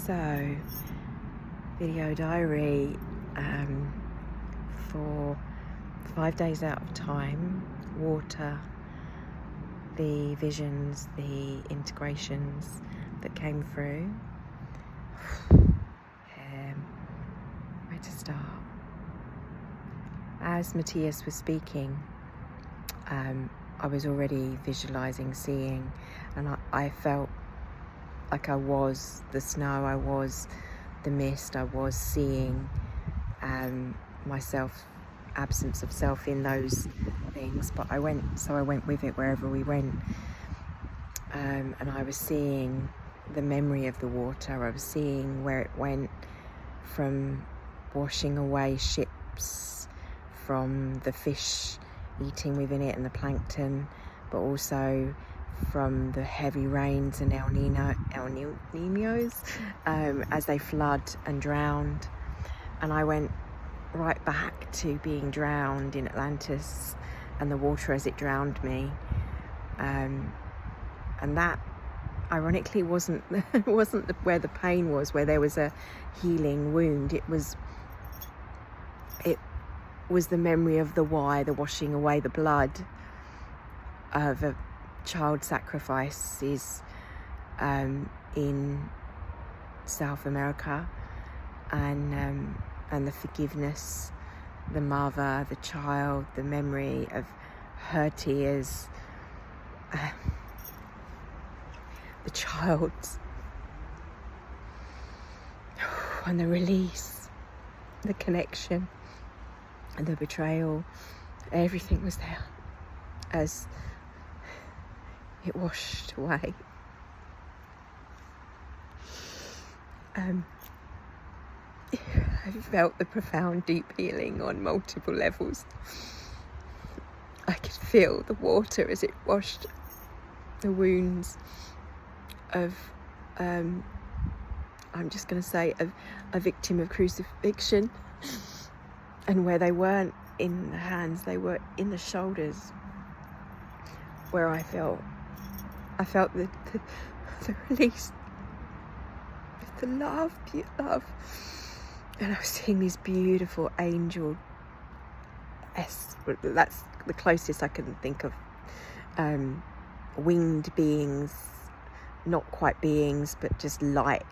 So, video diary for 5 days out of time, water, the visions, the integrations that came through. Where to start? As Matthias was speaking, I was already visualizing, seeing, and I felt like I was the snow, I was the mist, I was seeing myself, absence of self in those things, but I went with it wherever we went, and I was seeing the memory of the water. I was seeing where it went, from washing away ships, from the fish eating within it and the plankton, but also from the heavy rains and El Niños as they flood and drowned. And I went right back to being drowned in Atlantis and the water as it drowned me, and that ironically wasn't where the pain was, where there was a healing wound. It was the memory of the washing away the blood of a child sacrifices in South America, and the forgiveness, the mother, the child, the memory of her tears, the child's, and the release, the connection, and the betrayal. Everything was there as it washed away. I felt the profound, deep healing on multiple levels. I could feel the water as it washed the wounds of, I'm just going to say, a victim of crucifixion. And where they weren't in the hands, they were in the shoulders, where I felt the release, the love, and I was seeing these beautiful angel, that's the closest I can think of, winged beings, not quite beings, but just light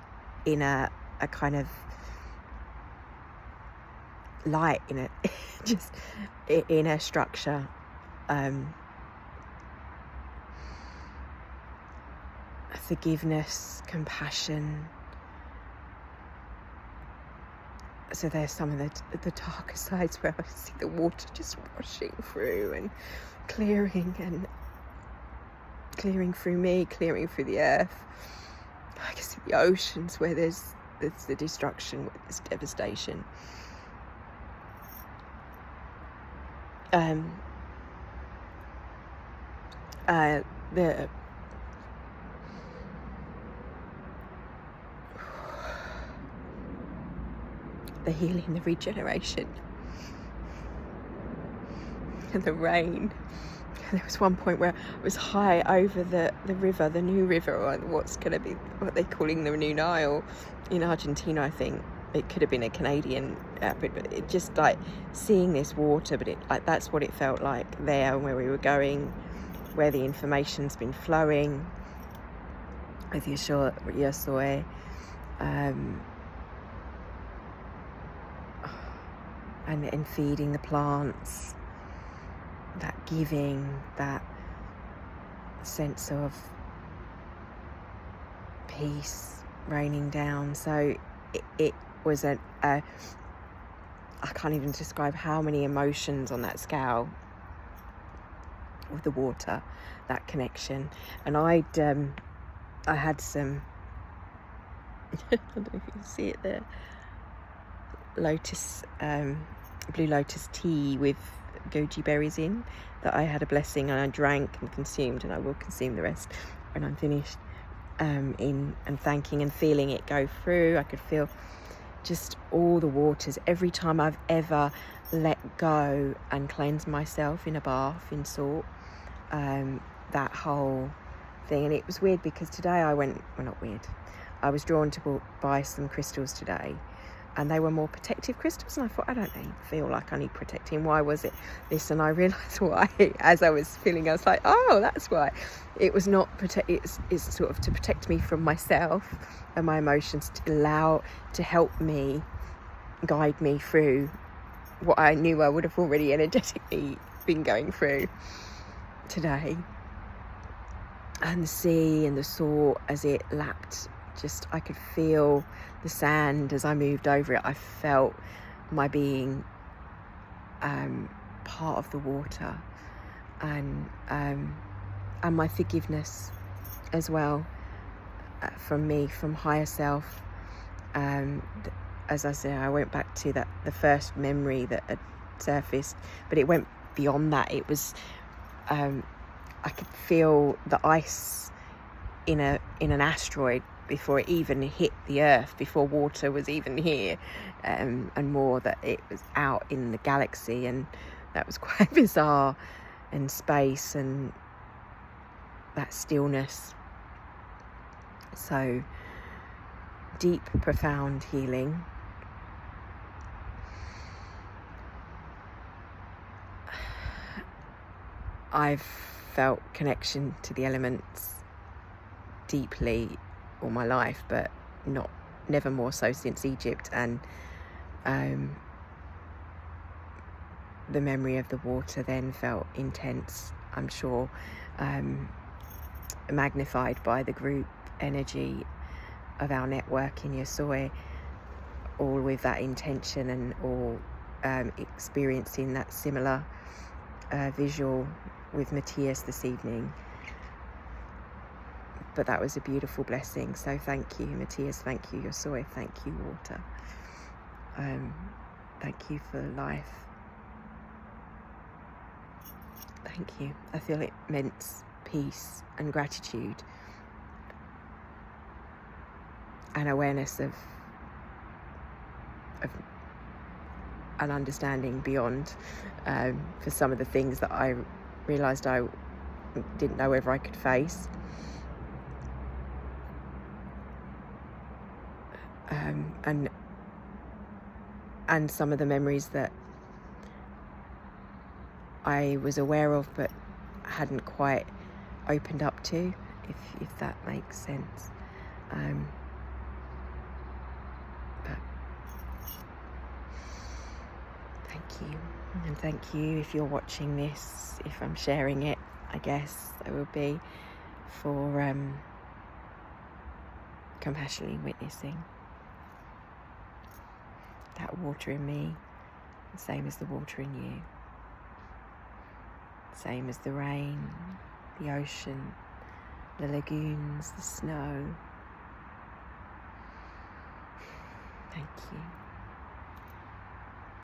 in a kind of light in it, just in a structure, forgiveness, compassion. So there's some of the darker sides where I see the water just washing through and clearing through me, clearing through the earth. I can see the oceans where there's the destruction, where there's devastation. The healing, the regeneration, and the rain. There was one point where I was high over the river, the new river, or what's going to be what they're calling the new Nile in Argentina, I think. It could have been a Canadian outfit, but it just like seeing this water, but it like that's what it felt like there, where we were going, where the information's been flowing with Yasoi, and feeding the plants, that giving, that sense of peace raining down. So it was I can't even describe how many emotions on that scale with the water, that connection. And I had some I don't know if you can see it there, lotus, blue lotus tea with goji berries in, that I had a blessing and I drank and consumed, and I will consume the rest when I'm finished, in and thanking and feeling it go through. I could feel just all the waters every time I've ever let go and cleanse myself in a bath in salt, that whole thing. And it was weird because today I went, well, not weird, I was drawn to buy some crystals today, and they were more protective crystals, and I thought, I don't feel like I need protecting. Why was it this? And I realised why. As I was feeling, I was like, oh, that's why. It was not it's sort of to protect me from myself and my emotions, to help me, guide me through what I knew I would have already energetically been going through today. And the sea and the salt as it lapped, I could feel the sand as I moved over it. I felt my being part of the water, and my forgiveness as well, from me, from higher self. As I said, I went back to the first memory that had surfaced, but it went beyond that. It was I could feel the ice in an asteroid before it even hit the Earth, before water was even here, and more that it was out in the galaxy, and that was quite bizarre, and space and that stillness. So deep, profound healing. I've felt connection to the elements deeply all my life, but never more so since Egypt, and the memory of the water then felt intense, I'm sure, magnified by the group energy of our network in Yasoi, all with that intention, and all experiencing that similar visual with Matthias this evening. But that was a beautiful blessing. So thank you, Matthias. Thank you, Yasoi. Thank you, water. Thank you for life. Thank you. I feel immense peace and gratitude, and awareness of an understanding beyond, for some of the things that I realised I didn't know whether I could face. And some of the memories that I was aware of but hadn't quite opened up to, if that makes sense. But thank you, and thank you if you're watching this, if I'm sharing it, I guess it will be for compassionately witnessing that water in me, the same as the water in you, same as the rain, the ocean, the lagoons, the snow. Thank you.